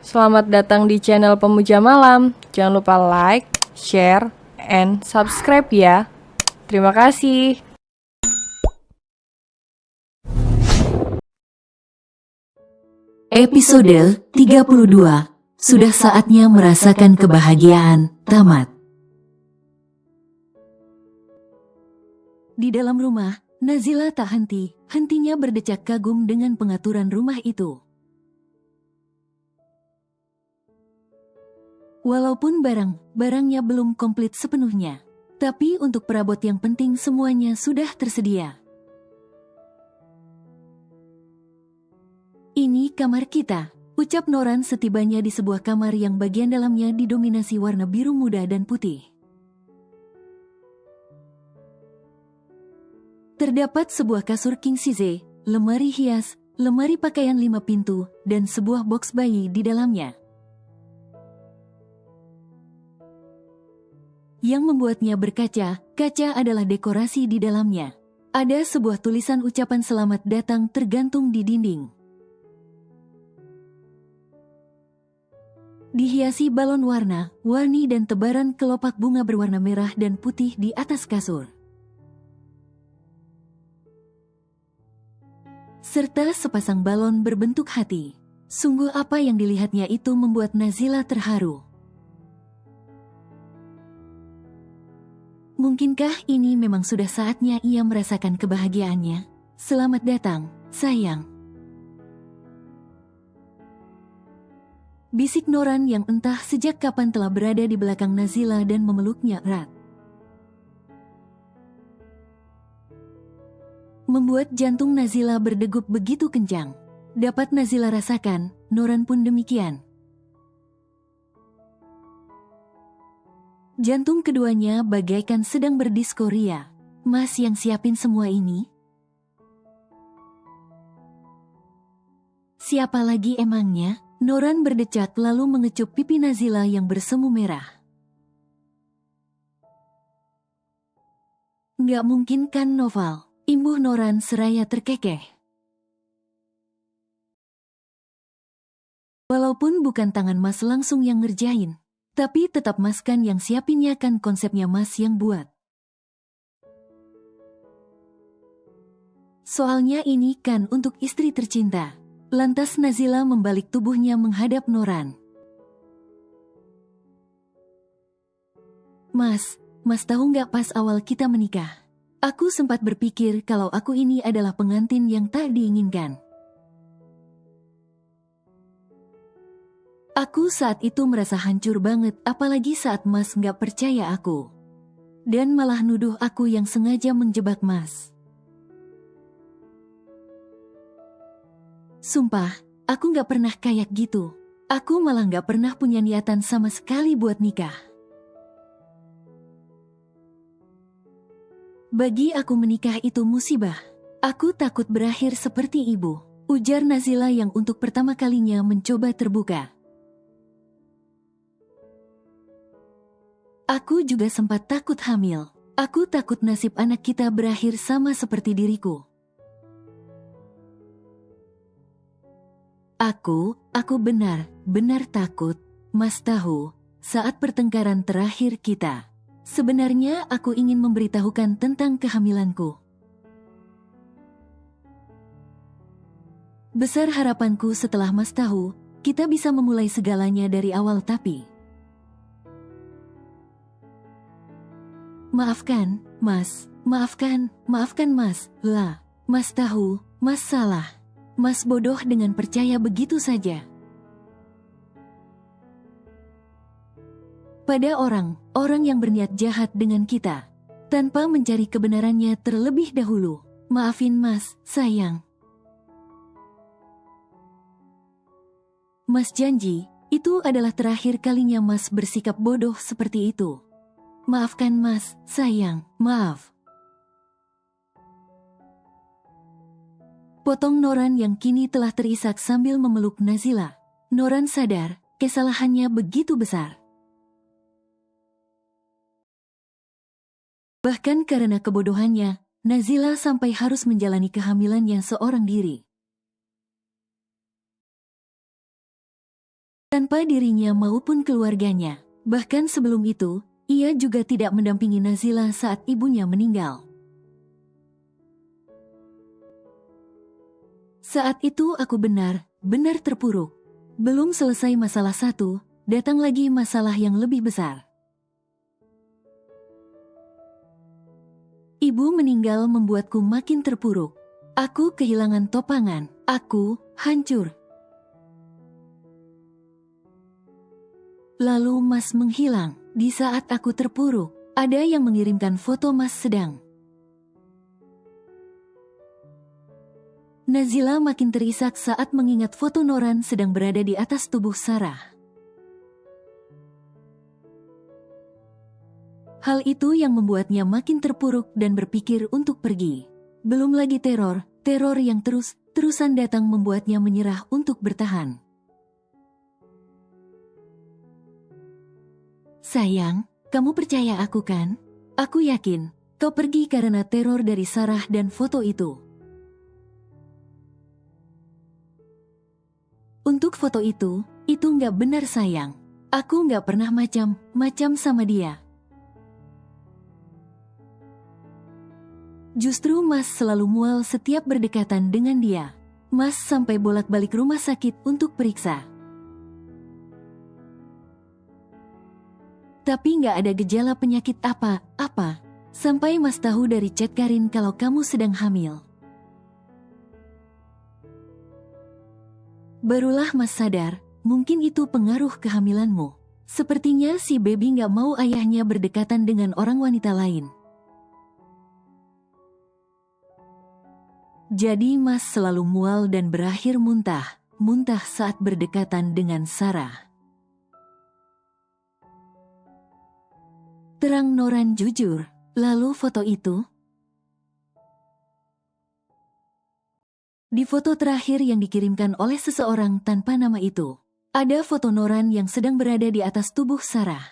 Selamat datang di channel Pemuja Malam. Jangan lupa like, share, and subscribe ya. Terima kasih. Episode 32. Sudah saatnya merasakan kebahagiaan, tamat. Di dalam rumah, Nazila tak hentinya berdecak kagum dengan pengaturan rumah itu. Walaupun barangnya belum komplit sepenuhnya, tapi untuk perabot yang penting semuanya sudah tersedia. Ini kamar kita, ucap Noran setibanya di sebuah kamar yang bagian dalamnya didominasi warna biru muda dan putih. Terdapat sebuah kasur king size, lemari hias, lemari pakaian 5 pintu, dan sebuah box bayi di dalamnya. Yang membuatnya berkaca, kaca adalah dekorasi di dalamnya. Ada sebuah tulisan ucapan selamat datang tergantung di dinding. Dihiasi balon warni dan tebaran kelopak bunga berwarna merah dan putih di atas kasur. Serta sepasang balon berbentuk hati. Sungguh apa yang dilihatnya itu membuat Nazila terharu. Mungkinkah ini memang sudah saatnya ia merasakan kebahagiaannya? Selamat datang, sayang. Bisik Noran yang entah sejak kapan telah berada di belakang Nazila dan memeluknya erat. Membuat jantung Nazila berdegup begitu kencang. Dapat Nazila rasakan, Noran pun demikian. Jantung keduanya bagaikan sedang berdiskoria. Mas yang siapin semua ini? Siapa lagi emangnya? Noran berdecak lalu mengecup pipi Nazila yang bersemu merah. Nggak mungkin kan Noval? Imbuh Noran seraya terkekeh. Walaupun bukan tangan Mas langsung yang ngerjain, tapi tetap Mas kan yang siapinnya, kan konsepnya Mas yang buat. Soalnya ini kan untuk istri tercinta. Lantas Nazila membalik tubuhnya menghadap Noran. Mas tahu nggak pas awal kita menikah? Aku sempat berpikir kalau aku ini adalah pengantin yang tak diinginkan. Aku saat itu merasa hancur banget, apalagi saat Mas nggak percaya aku. Dan malah nuduh aku yang sengaja menjebak Mas. Sumpah, aku nggak pernah kayak gitu. Aku malah nggak pernah punya niatan sama sekali buat nikah. Bagi aku menikah itu musibah. Aku takut berakhir seperti ibu, ujar Nazila yang untuk pertama kalinya mencoba terbuka. Aku juga sempat takut hamil. Aku takut nasib anak kita berakhir sama seperti diriku. Aku benar takut. Mas tahu, saat pertengkaran terakhir kita, sebenarnya aku ingin memberitahukan tentang kehamilanku. Besar harapanku setelah Mas tahu, kita bisa memulai segalanya dari awal, tapi maafkan, Mas. Maafkan Mas. Lah, Mas tahu, Mas salah. Mas bodoh dengan percaya begitu saja pada orang yang berniat jahat dengan kita, tanpa mencari kebenarannya terlebih dahulu. Maafin Mas, sayang. Mas janji, itu adalah terakhir kalinya Mas bersikap bodoh seperti itu. Maafkan Mas, sayang, maaf. Potong Noran yang kini telah terisak sambil memeluk Nazila. Noran sadar, kesalahannya begitu besar. Bahkan karena kebodohannya, Nazila sampai harus menjalani kehamilannya seorang diri. tanpa dirinya maupun keluarganya. Bahkan sebelum itu, ia juga tidak mendampingi Nazila saat ibunya meninggal. Saat itu aku benar-benar terpuruk. Belum selesai masalah satu, datang lagi masalah yang lebih besar. Ibu meninggal membuatku makin terpuruk. Aku kehilangan topangan. Aku hancur. Lalu Mas menghilang. Di saat aku terpuruk, ada yang mengirimkan foto Mas sedang. Nazila makin terisak saat mengingat foto Noran sedang berada di atas tubuh Sarah. Hal itu yang membuatnya makin terpuruk dan berpikir untuk pergi. Belum lagi teror yang terus-terusan datang membuatnya menyerah untuk bertahan. Sayang, kamu percaya aku kan? Aku yakin, kau pergi karena teror dari Sarah dan foto itu. Untuk foto itu nggak benar sayang. Aku nggak pernah macam sama dia. Justru Mas selalu mual setiap berdekatan dengan dia. Mas sampai bolak-balik rumah sakit untuk periksa. Tapi nggak ada gejala penyakit apa-apa. Sampai Mas tahu dari chat Karin kalau kamu sedang hamil. Barulah Mas sadar, mungkin itu pengaruh kehamilanmu. Sepertinya si baby nggak mau ayahnya berdekatan dengan orang wanita lain. Jadi Mas selalu mual dan berakhir muntah saat berdekatan dengan Sarah. Terang Noran jujur, lalu foto itu? Di foto terakhir yang dikirimkan oleh seseorang tanpa nama itu, ada foto Noran yang sedang berada di atas tubuh Sarah.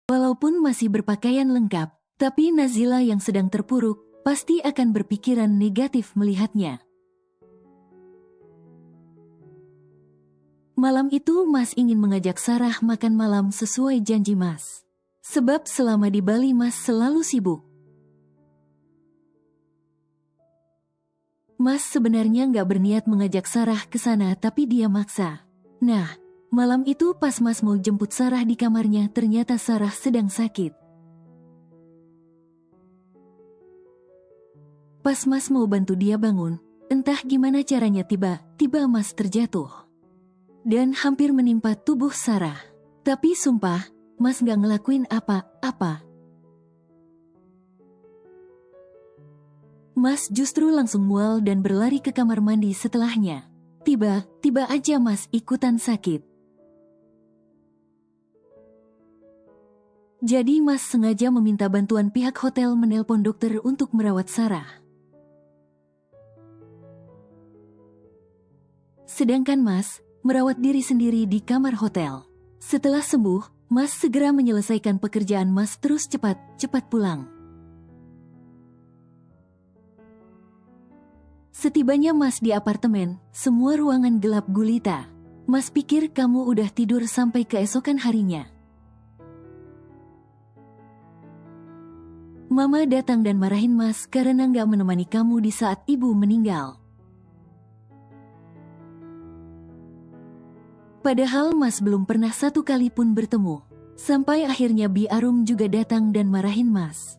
Walaupun masih berpakaian lengkap, tapi Nazila yang sedang terpuruk pasti akan berpikiran negatif melihatnya. Malam itu Mas ingin mengajak Sarah makan malam sesuai janji Mas. Sebab selama di Bali Mas selalu sibuk. Mas sebenarnya nggak berniat mengajak Sarah ke sana tapi dia maksa. Nah, malam itu pas Mas mau jemput Sarah di kamarnya ternyata Sarah sedang sakit. Pas Mas mau bantu dia bangun, entah gimana caranya tiba-tiba Mas terjatuh. Dan hampir menimpa tubuh Sarah. Tapi sumpah, Mas nggak ngelakuin apa-apa. Mas justru langsung mual dan berlari ke kamar mandi setelahnya. Tiba-tiba aja Mas ikutan sakit. Jadi Mas sengaja meminta bantuan pihak hotel menelpon dokter untuk merawat Sarah. Sedangkan Mas merawat diri sendiri di kamar hotel. Setelah sembuh, Mas segera menyelesaikan pekerjaan Mas terus cepat pulang. Setibanya Mas di apartemen, semua ruangan gelap gulita. Mas pikir kamu udah tidur sampai keesokan harinya. Mama datang dan marahin Mas karena nggak menemani kamu di saat ibu meninggal. Padahal Mas belum pernah satu kali pun bertemu. Sampai akhirnya Bi Arum juga datang dan marahin Mas.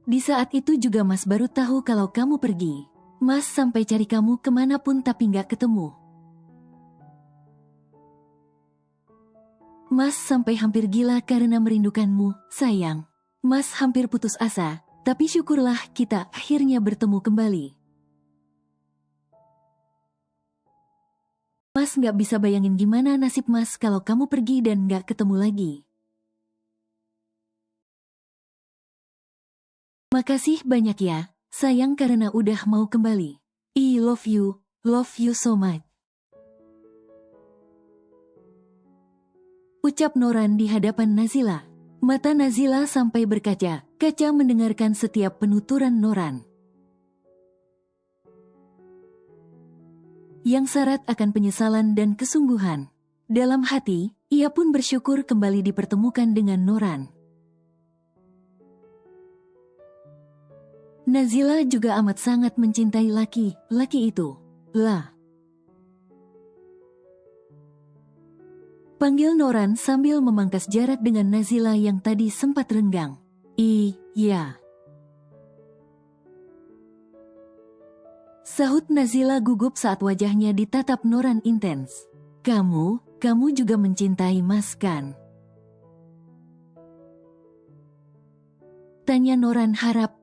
Di saat itu juga Mas baru tahu kalau kamu pergi. Mas sampai cari kamu kemanapun tapi nggak ketemu. Mas sampai hampir gila karena merindukanmu, sayang. Mas hampir putus asa, tapi syukurlah kita akhirnya bertemu kembali. Mas nggak bisa bayangin gimana nasib Mas kalau kamu pergi dan nggak ketemu lagi. Makasih banyak ya, sayang karena udah mau kembali. I love you so much. Ucap Noran di hadapan Nazila. Mata Nazila sampai berkaca-kaca mendengarkan setiap penuturan Noran. yang syarat akan penyesalan dan kesungguhan. Dalam hati, ia pun bersyukur kembali dipertemukan dengan Noran. Nazila juga amat sangat mencintai laki-laki itu. Lah. Panggil Noran sambil memangkas jarak dengan Nazila yang tadi sempat renggang. Iya. Sahut Nazila gugup saat wajahnya ditatap Noran intens. Kamu juga mencintai Mas kan? Tanya Noran harap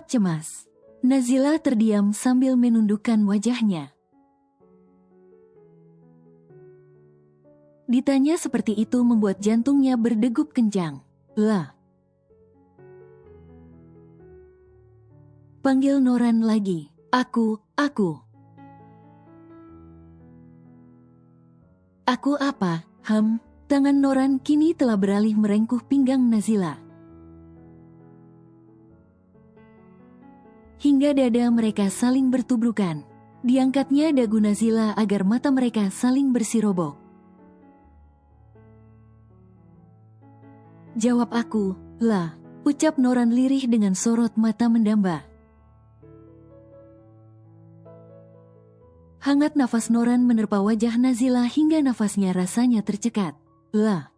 cemas. Nazila terdiam sambil menundukkan wajahnya. Ditanya seperti itu membuat jantungnya berdegup kencang. Lah. Panggil Noran lagi. Aku. Aku apa? Tangan Noran kini telah beralih merengkuh pinggang Nazila. Hingga dada mereka saling bertubrukan. Diangkatnya dagu Nazila agar mata mereka saling bersirobok. Jawab aku, lah, ucap Noran lirih dengan sorot mata mendamba. Hangat nafas Noran menerpa wajah Nazila hingga nafasnya rasanya tercekat. Lah.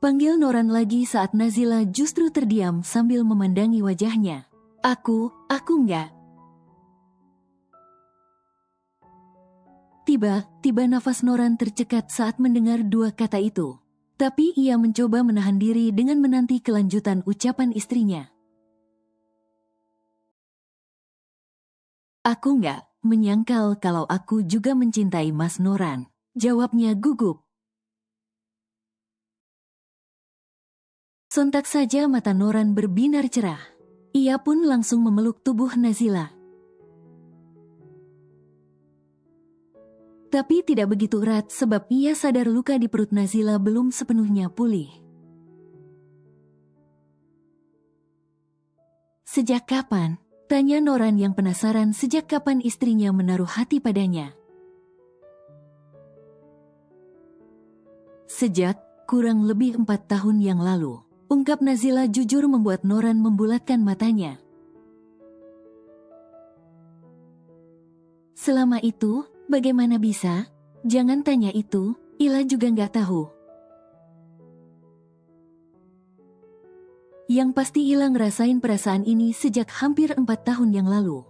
Panggil Noran lagi saat Nazila justru terdiam sambil memandangi wajahnya. Aku enggak. Tiba nafas Noran tercekat saat mendengar dua kata itu. Tapi ia mencoba menahan diri dengan menanti kelanjutan ucapan istrinya. Aku enggak menyangkal kalau aku juga mencintai Mas Noran. Jawabnya gugup. Sontak saja mata Noran berbinar cerah. Ia pun langsung memeluk tubuh Nazila. Tapi tidak begitu erat sebab ia sadar luka di perut Nazila belum sepenuhnya pulih. Sejak kapan? Tanya Noran yang penasaran sejak kapan istrinya menaruh hati padanya. Sejak kurang lebih 4 tahun yang lalu, ungkap Nazila jujur membuat Noran membulatkan matanya. Selama itu, bagaimana bisa? Jangan tanya itu, Ila juga nggak tahu. Yang pasti Ila ngerasain perasaan ini sejak hampir 4 tahun yang lalu.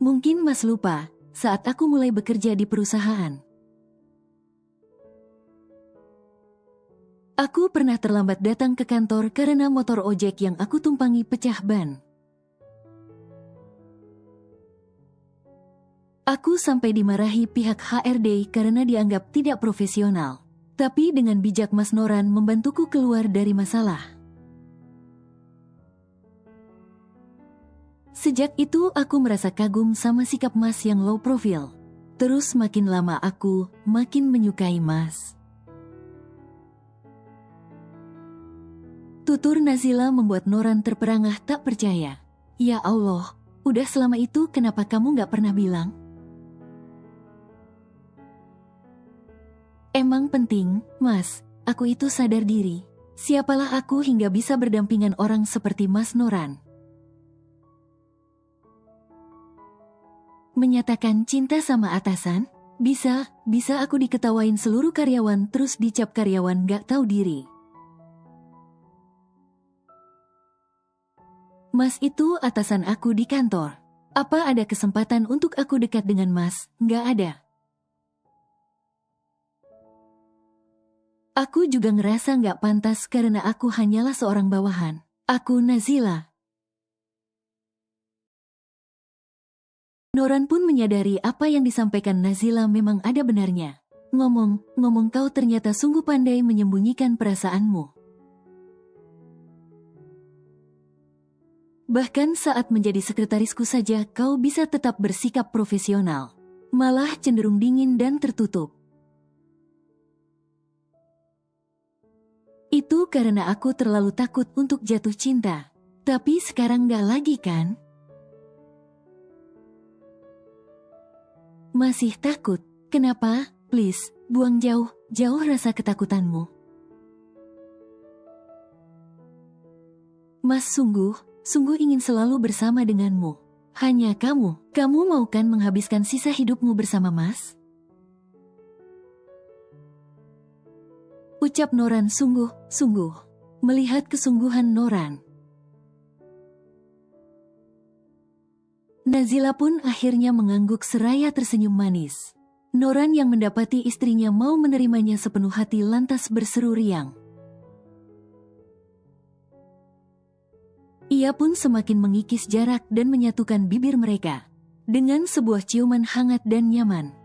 Mungkin Mas lupa, saat aku mulai bekerja di perusahaan. Aku pernah terlambat datang ke kantor karena motor ojek yang aku tumpangi pecah ban. Aku sampai dimarahi pihak HRD karena dianggap tidak profesional. Tapi dengan bijak Mas Noran membantuku keluar dari masalah. Sejak itu aku merasa kagum sama sikap Mas yang low profile. Terus makin lama aku makin menyukai Mas. Tutur Nazila membuat Noran terperangah tak percaya. Ya Allah, udah selama itu kenapa kamu gak pernah bilang? Emang penting, Mas, aku itu sadar diri. Siapalah aku hingga bisa berdampingan orang seperti Mas Noran? Menyatakan cinta sama atasan? Bisa aku diketawain seluruh karyawan terus dicap karyawan gak tahu diri. Mas itu atasan aku di kantor. Apa ada kesempatan untuk aku dekat dengan Mas? Gak ada. Aku juga ngerasa gak pantas karena aku hanyalah seorang bawahan. Aku Nazila. Noran pun menyadari apa yang disampaikan Nazila memang ada benarnya. Ngomong kau ternyata sungguh pandai menyembunyikan perasaanmu. Bahkan saat menjadi sekretarisku saja kau bisa tetap bersikap profesional. Malah cenderung dingin dan tertutup. Itu karena aku terlalu takut untuk jatuh cinta. Tapi sekarang gak lagi kan? Masih takut? Kenapa? Please, buang jauh rasa ketakutanmu. Mas sungguh ingin selalu bersama denganmu. Hanya kamu mau kan menghabiskan sisa hidupmu bersama Mas? Ucap Noran sungguh. Melihat kesungguhan Noran, Nazila pun akhirnya mengangguk seraya tersenyum manis. Noran yang mendapati istrinya mau menerimanya sepenuh hati lantas berseru riang. Ia pun semakin mengikis jarak dan menyatukan bibir mereka dengan sebuah ciuman hangat dan nyaman.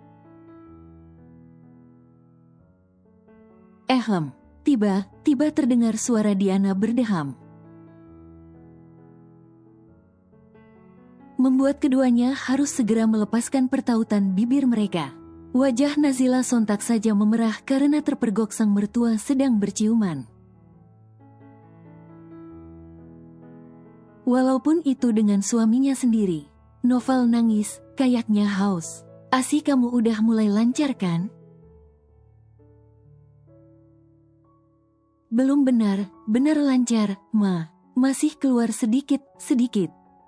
Tiba terdengar suara Diana berdeham. Membuat keduanya harus segera melepaskan pertautan bibir mereka. Wajah Nazila sontak saja memerah karena terpergok sang mertua sedang berciuman. Walaupun itu dengan suaminya sendiri, Noval nangis, kayaknya haus. Asi kamu udah mulai lancar kan? Belum benar lancar, Ma. Masih keluar sedikit.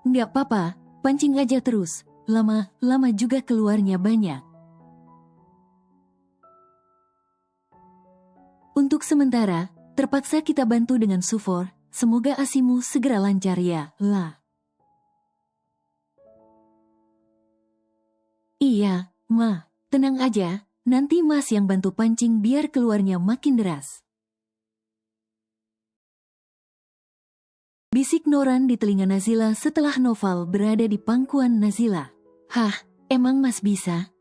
Nggak apa-apa, pancing aja terus. Lama juga keluarnya banyak. Untuk sementara, terpaksa kita bantu dengan sufor. Semoga asimu segera lancar ya, lah. Iya, Ma. Tenang aja, nanti Mas yang bantu pancing biar keluarnya makin deras. Bisik Noran di telinga Nazila setelah Noval berada di pangkuan Nazila. Hah, emang Mas bisa?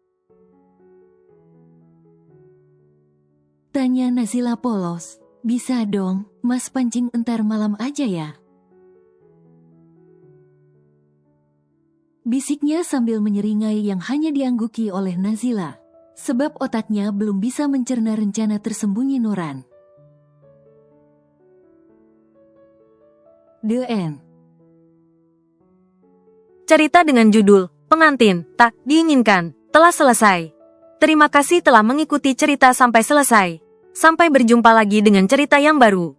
Tanya Nazila polos. Bisa dong, Mas pancing entar malam aja ya. Bisiknya sambil menyeringai yang hanya diangguki oleh Nazila. Sebab otaknya belum bisa mencerna rencana tersembunyi Noran. The End. Cerita dengan judul Pengantin Tak Diinginkan telah selesai. Terima kasih telah mengikuti cerita sampai selesai. Sampai berjumpa lagi dengan cerita yang baru.